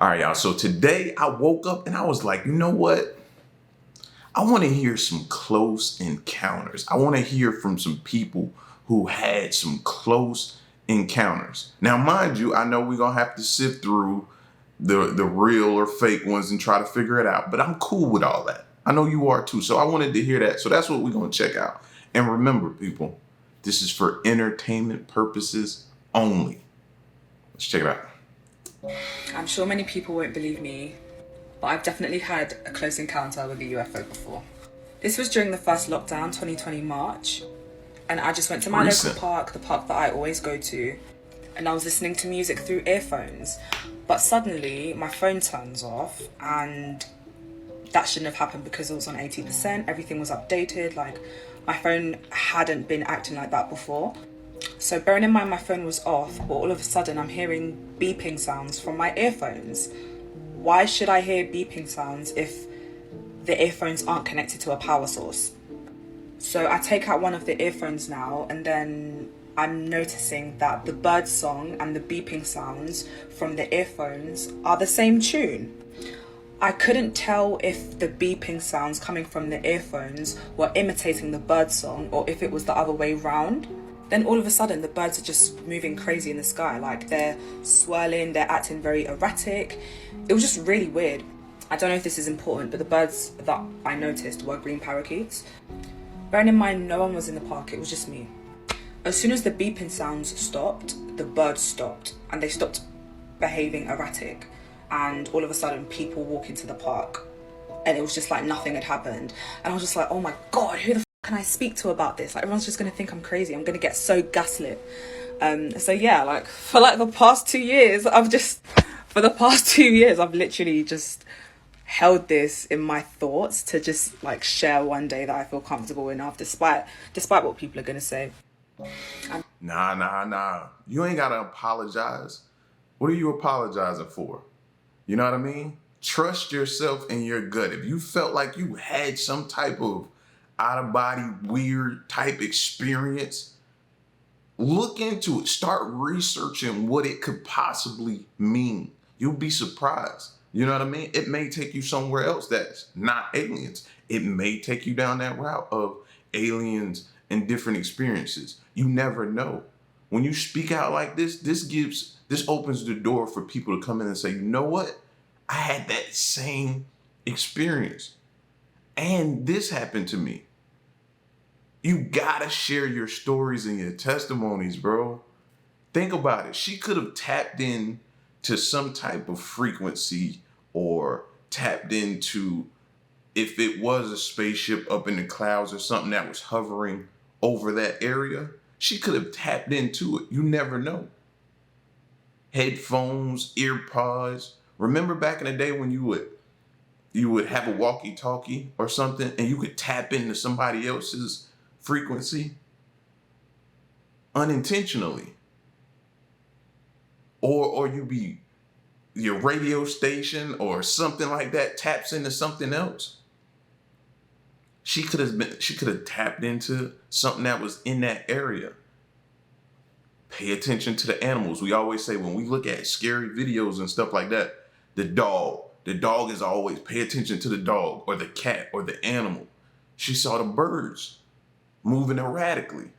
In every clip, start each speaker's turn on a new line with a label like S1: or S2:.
S1: All right, y'all. So today I woke up and I was like, you know what? I want to hear some close encounters. I want to hear from some people who had some close encounters. Now, mind you, I know we're going to have to sift through the real or fake ones and try to figure it out, but I'm cool with all that. I know you are too. So I wanted to hear that. So that's what we're going to check out. And remember, people, this is for entertainment purposes only. Let's check it out.
S2: I'm sure many people won't believe me, but I've definitely had a close encounter with a UFO before. This was during the first lockdown, 2020 March, and I just went to my local park, the park that I always go to, and I was listening to music through earphones. But suddenly my phone turns off, and that shouldn't have happened because it was on 80%, everything was updated, like my phone hadn't been acting like that before. So bearing in mind my phone was off, but all of a sudden I'm hearing beeping sounds from my earphones. Why should I hear beeping sounds if the earphones aren't connected to a power source? So I take out one of the earphones now, and then I'm noticing that the bird song and the beeping sounds from the earphones are the same tune. I couldn't tell if the beeping sounds coming from the earphones were imitating the bird song or if it was the other way round. Then all of a sudden the birds are just moving crazy in the sky, like they're swirling, they're acting very erratic. It was just really weird. I don't know if this is important, but the birds that I noticed were green parakeets. Bearing in mind no one was in the park, it was just me. As soon as the beeping sounds stopped, the birds stopped and they stopped behaving erratic, and all of a sudden people walk into the park and it was just like nothing had happened. And I was just like, oh my god, who the can I speak to about this? Like, everyone's just gonna think I'm crazy. I'm gonna get so gaslit. So yeah, like for like the past 2 years, I've literally just held this in my thoughts to just like share one day that I feel comfortable enough, despite what people are gonna say.
S1: Nah. You ain't gotta apologize. What are you apologizing for? You know what I mean? Trust yourself and your gut. If you felt like you had some type of out-of-body weird type experience, look into it. Start researching what it could possibly mean. You'll be surprised. You know what I mean? It may take you somewhere else that's not aliens. It may take you down that route of aliens and different experiences. You never know. When you speak out like this opens the door for people to come in and say, you know what? I had that same experience. And this happened to me. You gotta share your stories and your testimonies, bro. Think about it. She could have tapped in to some type of frequency, or tapped into, if it was a spaceship up in the clouds or something that was hovering over that area, she could have tapped into it. You never know. Headphones, ear pods. Remember back in the day when you would have a walkie-talkie or something and you could tap into somebody else's frequency unintentionally, or your radio station or something like that taps into something else. She could have tapped into something that was in that area. Pay attention to the animals. We always say when we look at scary videos and stuff like that, the dog is always, pay attention to the dog or the cat or the animal. She saw the birds moving erratically.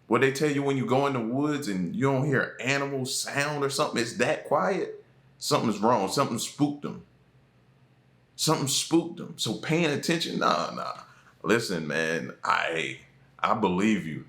S1: What they tell you when you go in the woods and you don't hear animals sound or something, it's that quiet, something's wrong. Something spooked them. So paying attention, nah. Listen, man, I believe you.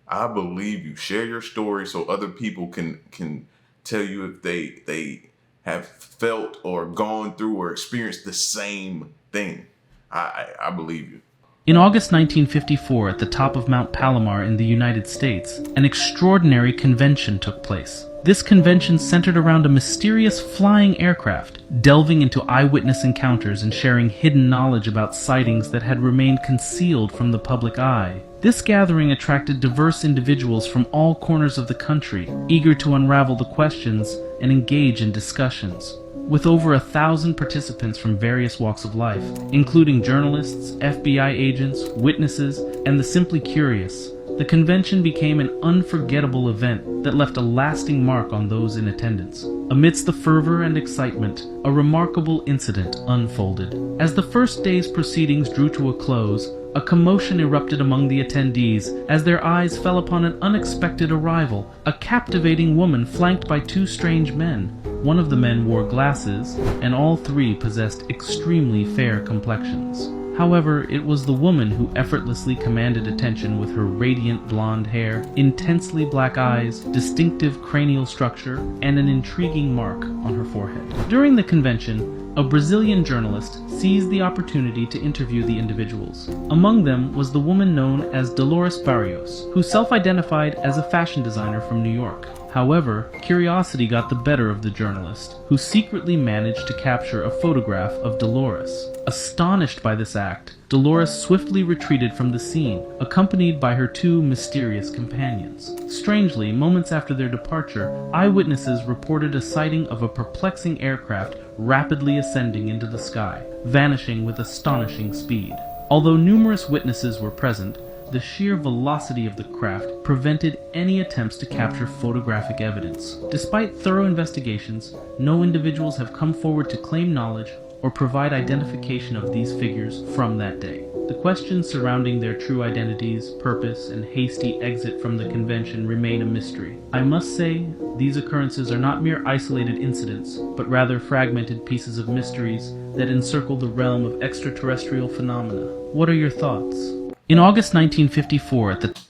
S1: I believe you. Share your story so other people can tell you if they have felt or gone through or experienced the same thing. I believe you.
S3: In August 1954, at the top of Mount Palomar in the United States, an extraordinary convention took place. This convention centered around a mysterious flying aircraft, delving into eyewitness encounters and sharing hidden knowledge about sightings that had remained concealed from the public eye. This gathering attracted diverse individuals from all corners of the country, eager to unravel the questions and engage in discussions. With over 1,000 participants from various walks of life, including journalists, FBI agents, witnesses, and the simply curious, The convention became an unforgettable event that left a lasting mark on those in attendance. Amidst the fervor and excitement, a remarkable incident unfolded. As the first day's proceedings drew to a close, a commotion erupted among the attendees as their eyes fell upon an unexpected arrival, a captivating woman flanked by two strange men. One of the men wore glasses, and all three possessed extremely fair complexions. However, it was the woman who effortlessly commanded attention with her radiant blonde hair, intensely black eyes, distinctive cranial structure, and an intriguing mark on her forehead. During the convention, a Brazilian journalist seized the opportunity to interview the individuals. Among them was the woman known as Dolores Barrios, who self-identified as a fashion designer from New York. However, curiosity got the better of the journalist, who secretly managed to capture a photograph of Dolores. Astonished by this act, Dolores swiftly retreated from the scene, accompanied by her two mysterious companions. Strangely, moments after their departure, eyewitnesses reported a sighting of a perplexing aircraft rapidly ascending into the sky, vanishing with astonishing speed. Although numerous witnesses were present, the sheer velocity of the craft prevented any attempts to capture photographic evidence. Despite thorough investigations, no individuals have come forward to claim knowledge or provide identification of these figures from that day. The questions surrounding their true identities, purpose, and hasty exit from the convention remain a mystery. I must say, these occurrences are not mere isolated incidents, but rather fragmented pieces of mysteries that encircle the realm of extraterrestrial phenomena. What are your thoughts? In August 1954, at the...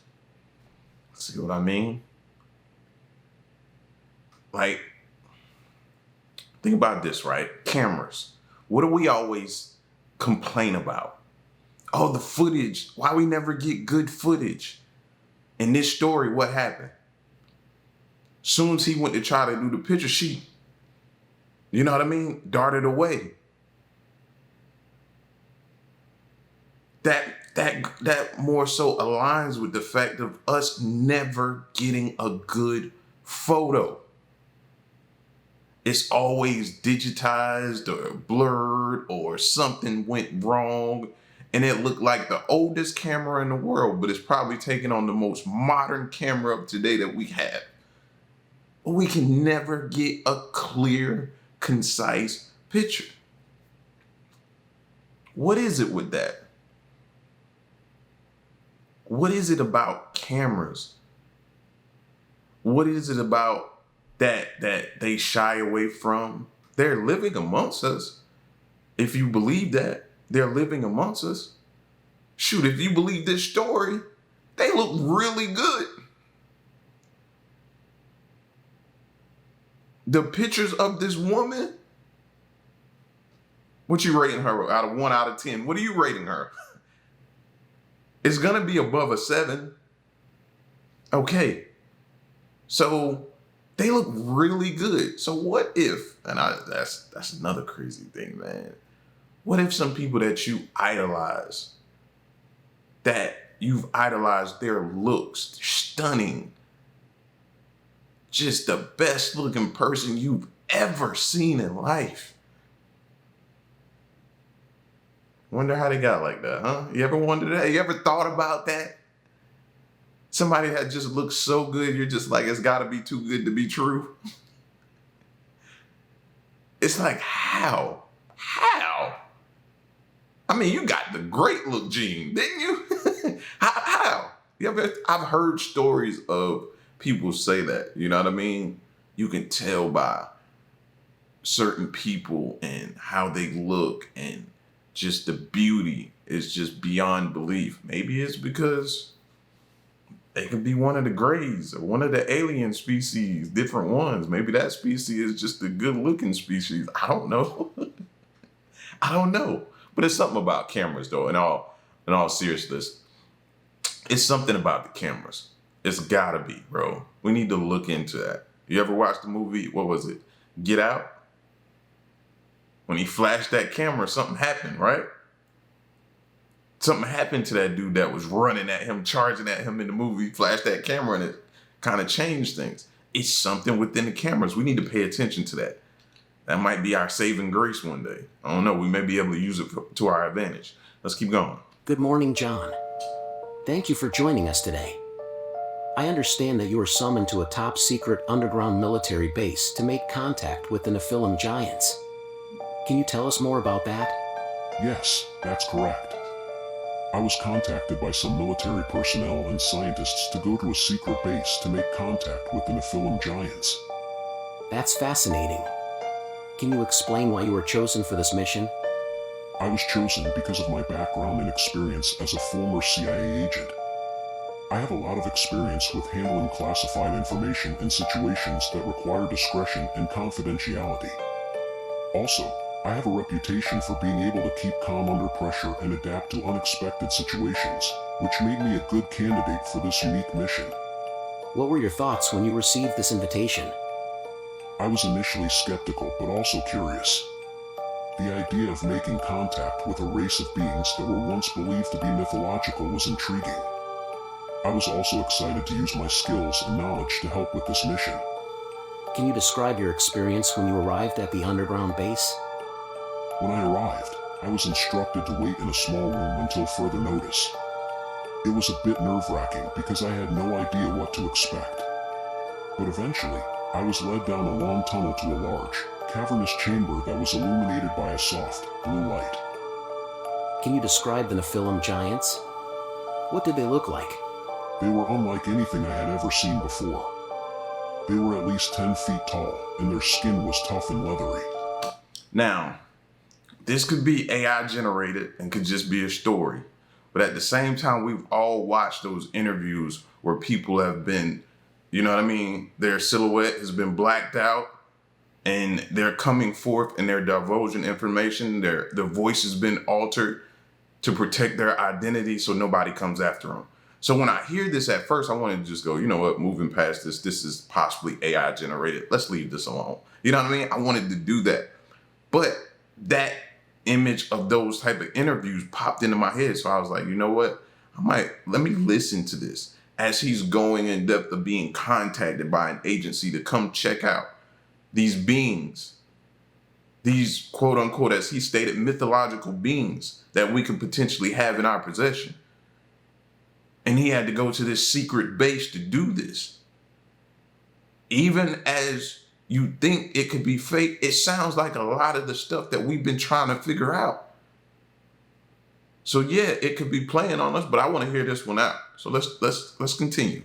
S1: See what I mean? Like, think about this, right? Cameras. What do we always complain about? Oh, the footage. Why we never get good footage? In this story, what happened? Soon as he went to try to do the picture, she, you know what I mean? Darted away. That more so aligns with the fact of us never getting a good photo. It's always digitized or blurred or something went wrong and it looked like the oldest camera in the world, but it's probably taken on the most modern camera of today that we have. But we can never get a clear, concise picture. What is it with that? What is it about cameras? What is it about that they shy away from? They're living amongst us. If you believe that, they're living amongst us. Shoot, if you believe this story, they look really good. The pictures of this woman, what you rating her out of 1 out of 10? What are you rating her? It's gonna be above a 7. Okay, so they look really good. So what if, and that's another crazy thing, man. What if some people that you idolize, that you've idolized their looks, stunning, just the best looking person you've ever seen in life? Wonder how they got like that, huh? You ever wondered that? You ever thought about that? Somebody that just looks so good, you're just like, it's gotta be too good to be true. It's like, how? How? I mean, you got the great look gene, didn't you? How? I've heard stories of people say that, you know what I mean? You can tell by certain people and how they look and just the beauty is just beyond belief. Maybe it's because they could be one of the greys or one of the alien species, different ones. Maybe that species is just a good looking species. I don't know. I don't know. But it's something about cameras though, in all seriousness. It's something about the cameras. It's gotta be, bro. We need to look into that. You ever watched the movie, what was it? Get Out? When he flashed that camera, something happened, right? Something happened to that dude that was running at him, charging at him in the movie, flashed that camera, and it kind of changed things. It's something within the cameras. We need to pay attention to that. That might be our saving grace one day. I don't know. We may be able to use it to our advantage. Let's keep going.
S4: Good morning, John. Thank you for joining us today. I understand that you were summoned to a top-secret underground military base to make contact with the Nephilim giants. Can you tell us more about that?
S5: Yes, that's correct. I was contacted by some military personnel and scientists to go to a secret base to make contact with the Nephilim giants.
S4: That's fascinating. Can you explain why you were chosen for this mission?
S5: I was chosen because of my background and experience as a former CIA agent. I have a lot of experience with handling classified information in situations that require discretion and confidentiality. Also, I have a reputation for being able to keep calm under pressure and adapt to unexpected situations, which made me a good candidate for this unique mission.
S4: What were your thoughts when you received this invitation?
S5: I was initially skeptical but also curious. The idea of making contact with a race of beings that were once believed to be mythological was intriguing. I was also excited to use my skills and knowledge to help with this mission.
S4: Can you describe your experience when you arrived at the underground base?
S5: When I arrived, I was instructed to wait in a small room until further notice. It was a bit nerve-wracking because I had no idea what to expect. But eventually, I was led down a long tunnel to a large, cavernous chamber that was illuminated by a soft, blue light.
S4: Can you describe the Nephilim giants? What did they look like?
S5: They were unlike anything I had ever seen before. They were at least 10 feet tall, and their skin was tough and leathery.
S1: Now, this could be AI generated and could just be a story. But at the same time, we've all watched those interviews where people have been, you know what I mean? Their silhouette has been blacked out and they're coming forth and they're divulging information. Their voice has been altered to protect their identity so nobody comes after them. So when I hear this at first, I wanted to just go, you know what, moving past this, this is possibly AI generated. Let's leave this alone. You know what I mean? I wanted to do that. But that image of those type of interviews popped into my head. So I was like, you know what? Let me listen to this as he's going in depth of being contacted by an agency to come check out these beings, these quote unquote, as he stated, mythological beings that we could potentially have in our possession. And he had to go to this secret base to do this. Even as you think it could be fake, it sounds like a lot of the stuff that we've been trying to figure out. So yeah, it could be playing on us, but I want to hear this one out. So let's continue.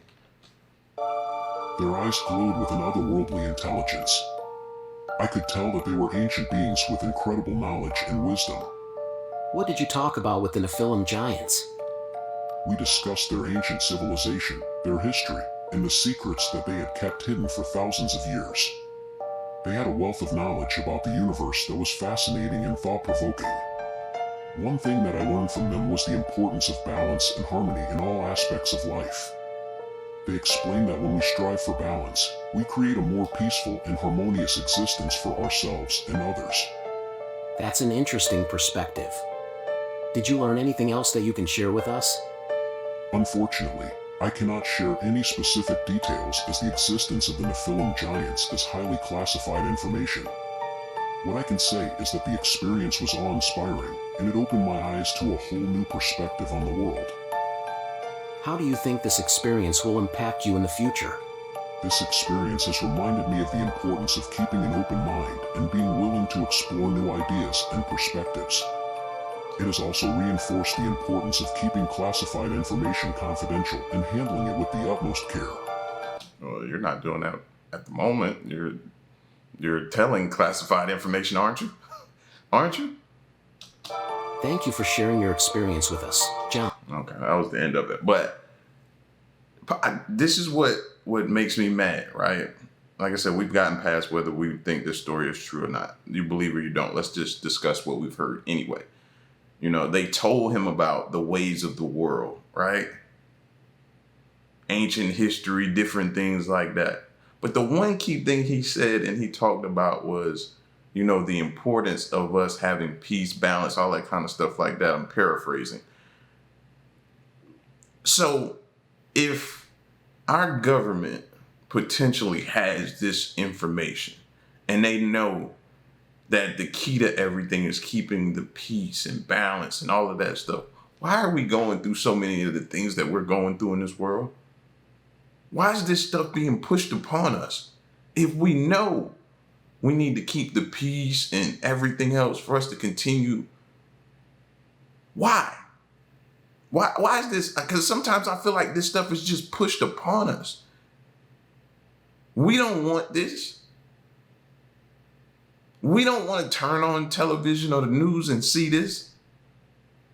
S5: Their eyes glowed with an otherworldly intelligence. I could tell that they were ancient beings with incredible knowledge and wisdom.
S4: What did you talk about with the Nephilim giants?
S5: We discussed their ancient civilization, their history, and the secrets that they had kept hidden for thousands of years. They had a wealth of knowledge about the universe that was fascinating and thought-provoking. One thing that I learned from them was the importance of balance and harmony in all aspects of life. They explained that when we strive for balance, we create a more peaceful and harmonious existence for ourselves and others.
S4: That's an interesting perspective. Did you learn anything else that you can share with us?
S5: Unfortunately, I cannot share any specific details as the existence of the Nephilim giants is highly classified information. What I can say is that the experience was awe-inspiring, and it opened my eyes to a whole new perspective on the world.
S4: How do you think this experience will impact you in the future?
S5: This experience has reminded me of the importance of keeping an open mind and being willing to explore new ideas and perspectives. It has also reinforced the importance of keeping classified information confidential and handling it with the utmost care.
S1: Well, you're not doing that at the moment. You're telling classified information, aren't you? Aren't you?
S4: Thank you for sharing your experience with us, John.
S1: Okay, that was the end of it. But this is what makes me mad, right? Like I said, we've gotten past whether we think this story is true or not. You believe or you don't. Let's just discuss what we've heard anyway. You know, they told him about the ways of the world, right? Ancient history, different things like that. But the one key thing he said and he talked about was, you know, the importance of us having peace, balance, all that kind of stuff like that. I'm paraphrasing. So if our government potentially has this information and they know that the key to everything is keeping the peace and balance and all of that stuff, why are we going through so many of the things that we're going through in this world? Why is this stuff being pushed upon us? If we know we need to keep the peace and everything else for us to continue, why? Why is this? Because sometimes I feel like this stuff is just pushed upon us. We don't want this. We don't want to turn on television or the news and see this.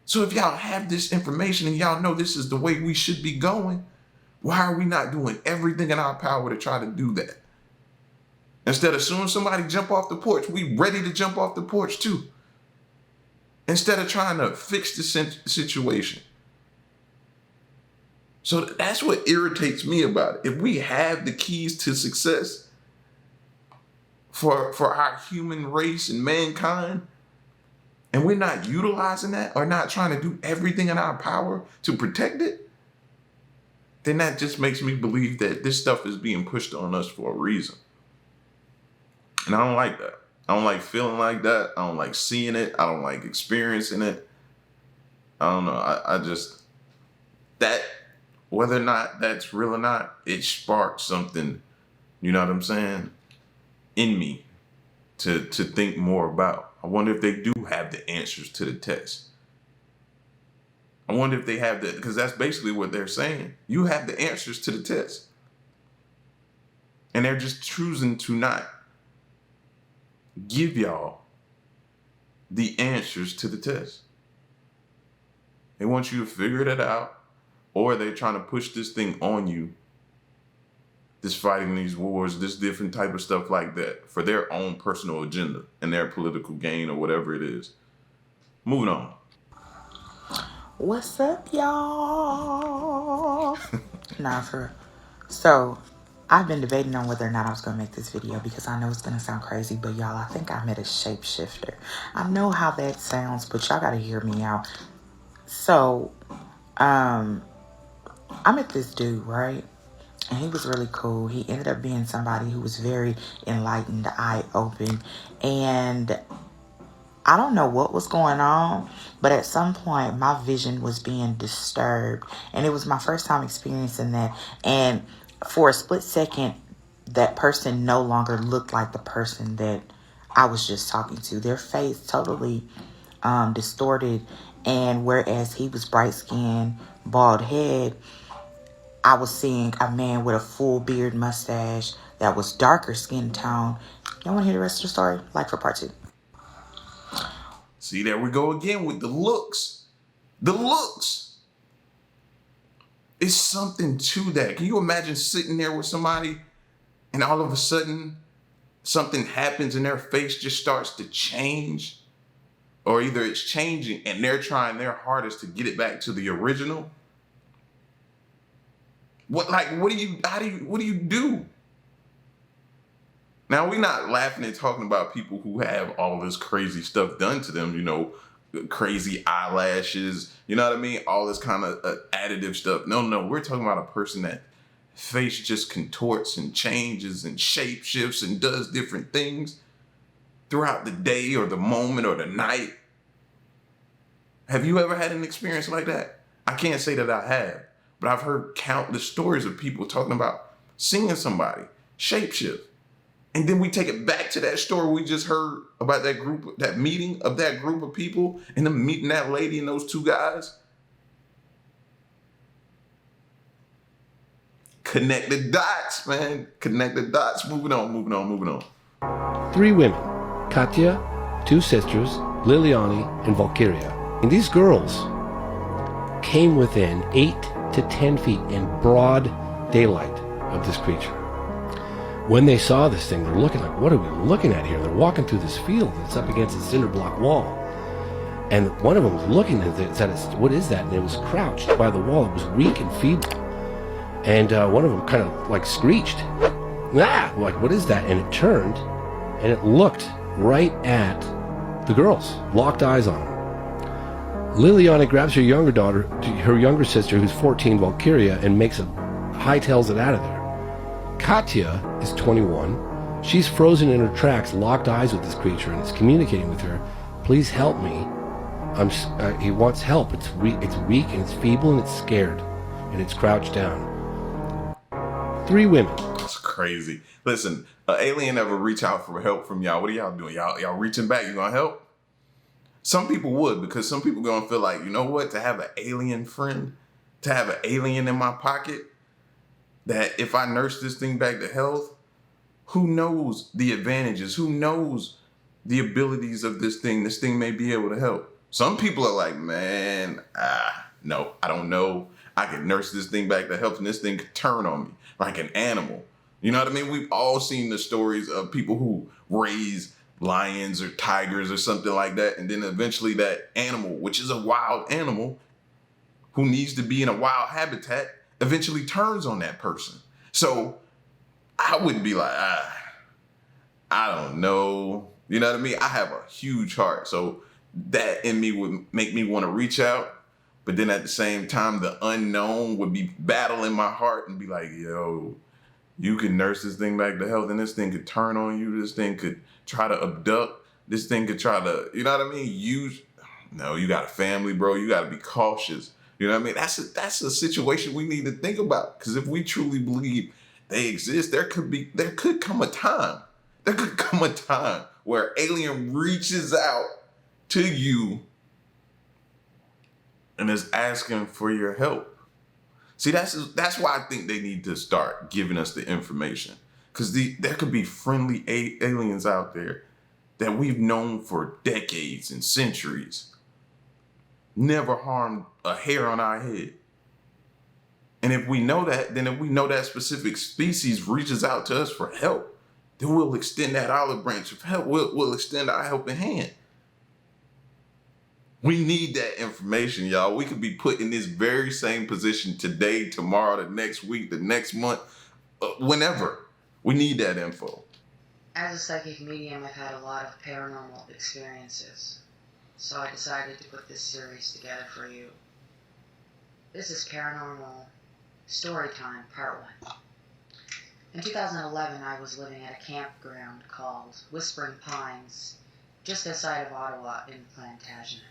S1: So if y'all have this information and y'all know this is the way we should be going, why are we not doing everything in our power to try to do that? Instead of soon as somebody jump off the porch, we ready to jump off the porch too. Instead of trying to fix the situation. So that's what irritates me about it. If we have the keys to success for our human race and mankind, and we're not utilizing that or not trying to do everything in our power to protect it, then that just makes me believe that this stuff is being pushed on us for a reason. And I don't like that. I don't like feeling like that. I don't like seeing it. I don't like experiencing it. I don't know. I just, that, whether or not that's real or not, it sparks something, you know what I'm saying, in me to think more about. I wonder if they do have the answers to the test. I wonder if they have the, because that's basically what they're saying. You have the answers to the test. And they're just choosing to not give y'all the answers to the test. They want you to figure it out, or they're trying to push this thing on you, this fighting these wars, this different type of stuff like that for their own personal agenda and their political gain or whatever it is. Moving on.
S6: What's up, y'all? Nah, for real. So, I've been debating on whether or not I was going to make this video because I know it's going to sound crazy, but y'all, I think I met a shapeshifter. I know how that sounds, but y'all got to hear me out. So, I met this dude, right? And he was really cool. He ended up being somebody who was very enlightened, eye-open, and I don't know what was going on, but at some point my vision was being disturbed, and it was my first time experiencing that. And for a split second, that person no longer looked like the person that I was just talking to. Their face totally distorted, and whereas he was bright skinned, bald head, I was seeing a man with a full beard, mustache that was darker skin tone. Y'all want to hear the rest of the story? Like for part 2.
S1: See, there we go again with the looks. The looks. It's something to that. Can you imagine sitting there with somebody and all of a sudden something happens and their face just starts to change? Or either it's changing and they're trying their hardest to get it back to the original. What do you do? Now, we're not laughing and talking about people who have all this crazy stuff done to them, you know, crazy eyelashes, you know what I mean? All this kind of additive stuff. No, we're talking about a person that face just contorts and changes and shape shifts and does different things throughout the day or the moment or the night. Have you ever had an experience like that? I can't say that I have, but I've heard countless stories of people talking about seeing somebody shapeshift. And then we take it back to that story we just heard about that group, that meeting of that group of people and them meeting that lady and those two guys. Connect the dots, man. Connect the dots. Moving on.
S7: 3 women, Katya, 2 sisters, Liliani, and Valkyria. And these girls came within 8 to 10 feet in broad daylight of this creature. When they saw this thing, they're looking like, what are we looking at here? They're walking through this field that's up against a cinder block wall. And one of them was looking at it, said, what is that? And it was crouched by the wall. It was weak and feeble. And one of them kind of like screeched. Ah! Like, what is that? And it turned and it looked right at the girls, locked eyes on them. Liliana grabs her younger sister, who's 14, Valkyria, and hightails it out of there. Katya is 21. She's frozen in her tracks, locked eyes with this creature, and is communicating with her. Please help me. He wants help. It's weak and it's feeble and it's scared, and it's crouched down. 3 women.
S1: That's crazy. Listen, an alien ever reach out for help from y'all? What are y'all doing? Y'all reaching back? You gonna help? Some people would, because some people gonna feel like, you know what? To have an alien friend, to have an alien in my pocket, that if I nurse this thing back to health, who knows the advantages? Who knows the abilities of this thing? This thing may be able to help. Some people are like, man, no, I don't know. I could nurse this thing back to health and this thing could turn on me like an animal. You know what I mean? We've all seen the stories of people who raise lions or tigers or something like that. And then eventually that animal, which is a wild animal who needs to be in a wild habitat, eventually turns on that person. So I wouldn't be like, I don't know. You know what I mean? I have a huge heart. So that in me would make me want to reach out. But then at the same time, the unknown would be battling my heart and be like, yo, you can nurse this thing back to health and this thing could turn on you. This thing could try to abduct. This thing could try to, you know what I mean? No, you got a family, bro. You got to be cautious. You know what I mean? That's a situation we need to think about. Because if we truly believe they exist, there could come a time where alien reaches out to you and is asking for your help. See, that's why I think they need to start giving us the information. Because there could be friendly aliens out there that we've known for decades and centuries. Never harmed a hair on our head. And if we know that, then if we know that specific species reaches out to us for help, then we'll extend that olive branch of help. We'll extend our helping hand. We need that information, y'all. We could be put in this very same position today, tomorrow, the next week, the next month, whenever. We need that info.
S8: As a psychic medium, I've had a lot of paranormal experiences, so I decided to put this series together for you. This is Paranormal Storytime Part 1. In 2011, I was living at a campground called Whispering Pines, just outside of Ottawa in Plantagenet.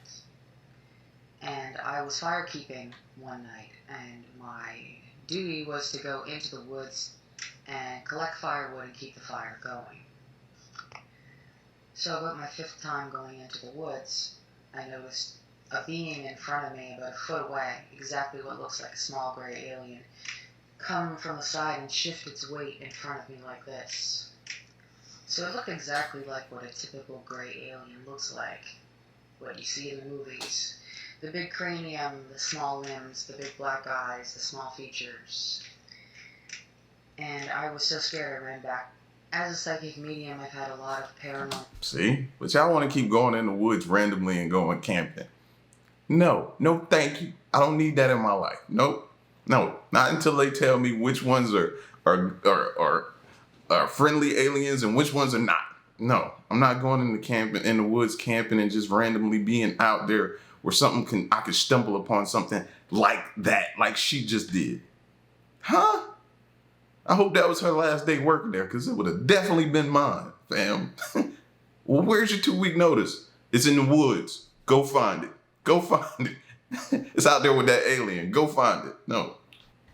S8: And I was firekeeping one night, and my duty was to go into the woods and collect firewood and keep the fire going. So about my 5th time going into the woods, I noticed a being in front of me about a foot away, exactly what looks like a small gray alien, come from the side and shift its weight in front of me like this. So it looked exactly like what a typical gray alien looks like, what you see in the movies. The big cranium, the small limbs, the big black eyes, the small features. And I was so scared I ran back. As a psychic medium, I've had a lot of paranormal...
S1: See? But y'all want to keep going in the woods randomly and going camping. No, thank you. I don't need that in my life. Nope. No, not until they tell me which ones are friendly aliens and which ones are not. No, I'm not going in the woods camping and just randomly being out there where I could stumble upon something like that, like she just did. Huh? I hope that was her last day working there, because it would have definitely been mine, fam. Well, where's your 2-week notice? It's in the woods. Go find it. Go find it. It's out there with that alien. Go find it. No.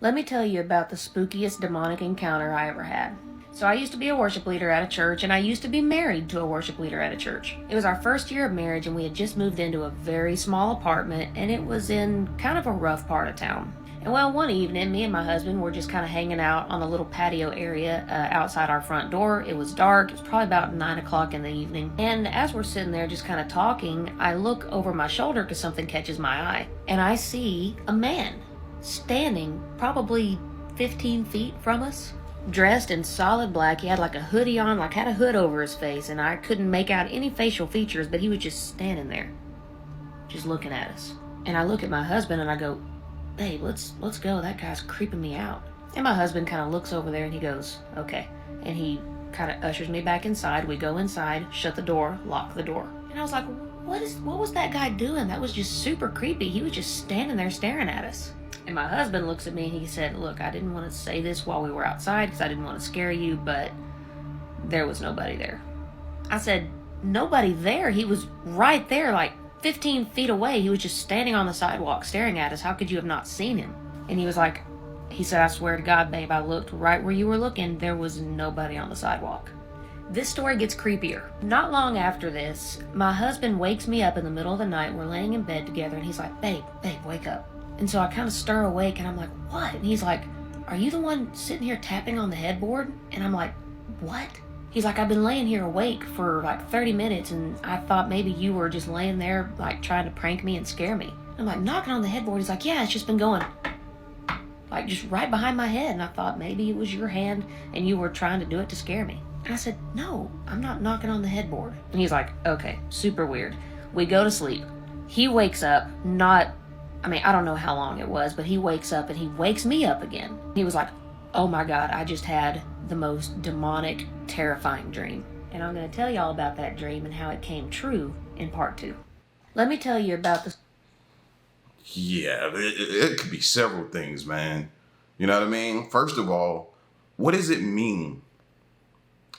S9: Let me tell you about the spookiest demonic encounter I ever had. So I used to be a worship leader at a church, and I used to be married to a worship leader at a church. It was our first year of marriage, and we had just moved into a very small apartment, and it was in kind of a rough part of town. And well, one evening, me and my husband were just kind of hanging out on a little patio area outside our front door. It was dark. It was probably about 9 o'clock in the evening. And as we're sitting there just kind of talking, I look over my shoulder because something catches my eye. And I see a man standing probably 15 feet from us, dressed in solid black. He had like a hoodie on, like had a hood over his face, and I couldn't make out any facial features, but he was just standing there, just looking at us. And I look at my husband and I go, "Babe, let's go. That guy's creeping me out." And my husband kind of looks over there and he goes, "Okay." And he kind of ushers me back inside. We go inside, shut the door, lock the door. And I was like, what was that guy doing? That was just super creepy. He was just standing there staring at us. And my husband looks at me and he said, "Look, I didn't want to say this while we were outside because I didn't want to scare you, but there was nobody there." I said, "Nobody there? He was right there, like 15 feet away. He was just standing on the sidewalk staring at us. How could you have not seen him?" And he was like, He said, I swear to God, babe, I looked right where you were looking. There was nobody on the sidewalk. This story gets creepier. Not long after this, my husband wakes me up in the middle of the night. We're laying in bed together, and he's like, babe, wake up. And so I kind of stir awake, and I'm like, what? And he's like, are you the one sitting here tapping on the headboard? And I'm like, what? He's like, I've been laying here awake for like 30 minutes, and I thought maybe you were just laying there like trying to prank me and scare me. I'm like, knocking on the headboard. He's like, yeah, it's just been going like just right behind my head, and I thought maybe it was your hand and you were trying to do it to scare me. And I said, no, I'm not knocking on the headboard. And he's like, okay, super weird. We go to sleep. He wakes up, I don't know how long it was, but he wakes up and he wakes me up again. He was like, oh my God, I just had the most demonic, terrifying dream. And I'm going to tell y'all about that dream and how it came true in part 2. Let me tell you about the...
S1: Yeah, it could be several things, man. You know what I mean? First of all, what does it mean?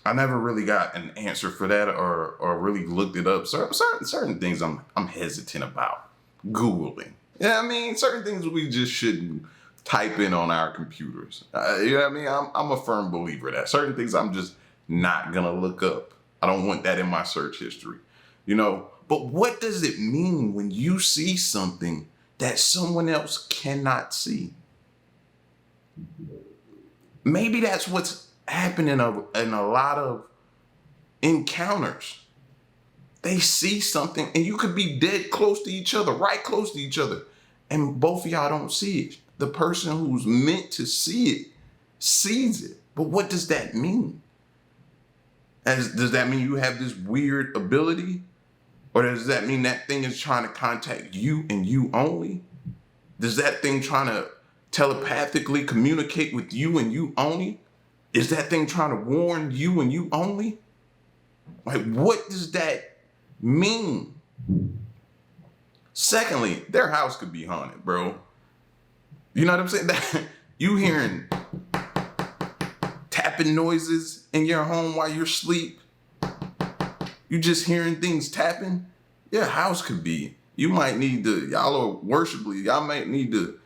S1: I never really got an answer for that or really looked it up. Certain things I'm hesitant about Googling. Yeah, I mean, certain things we just shouldn't type in on our computers. You know what I mean? I'm a firm believer that certain things I'm just not gonna look up. I don't want that in my search history, you know? But what does it mean when you see something that someone else cannot see? Maybe that's what's happening in a lot of encounters. They see something and you could be dead close to each other, right close to each other, and both of y'all don't see it. The person who's meant to see it sees it. But what does that mean? Does that mean you have this weird ability? Or does that mean that thing is trying to contact you and you only? Does that thing trying to telepathically communicate with you and you only? Is that thing trying to warn you and you only? Like, what does that mean? Secondly, their house could be haunted, bro. You know what I'm saying? You hearing tapping noises in your home while you're asleep? You just hearing things tapping? Your house could be. You might need to, y'all are worship leaders, y'all might need to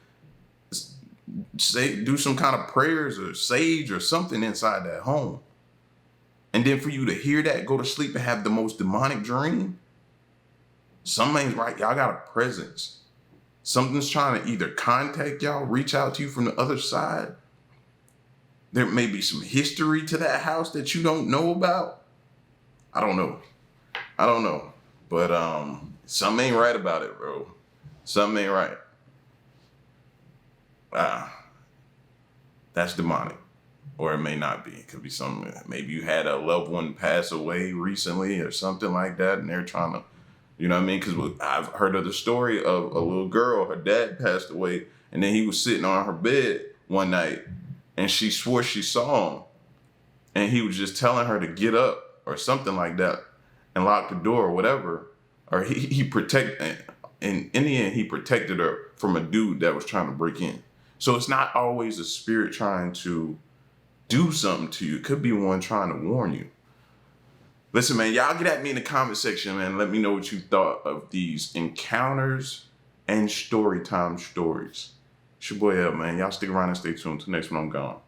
S1: do some kind of prayers or sage or something inside that home. And then for you to hear that, go to sleep and have the most demonic dream, something's right. Y'all got a presence. Something's trying to either contact y'all, reach out to you from the other side. There may be some history to that house that you don't know about. I don't know. But something ain't right about it, bro. Something ain't right. That's demonic. Or it may not be. It could be something. Maybe you had a loved one pass away recently or something like that, and they're trying to, you know what I mean? Because I've heard of the story of a little girl, her dad passed away, and then he was sitting on her bed one night, and she swore she saw him, and he was just telling her to get up or something like that and lock the door or whatever. Or he protected, and in the end, he protected her from a dude that was trying to break in. So it's not always a spirit trying to do something to you. It could be one trying to warn you. Listen, man, y'all get at me in the comment section, man. Let me know what you thought of these encounters and story time stories. It's your boy L, man. Y'all stick around and stay tuned. Till next one, I'm gone.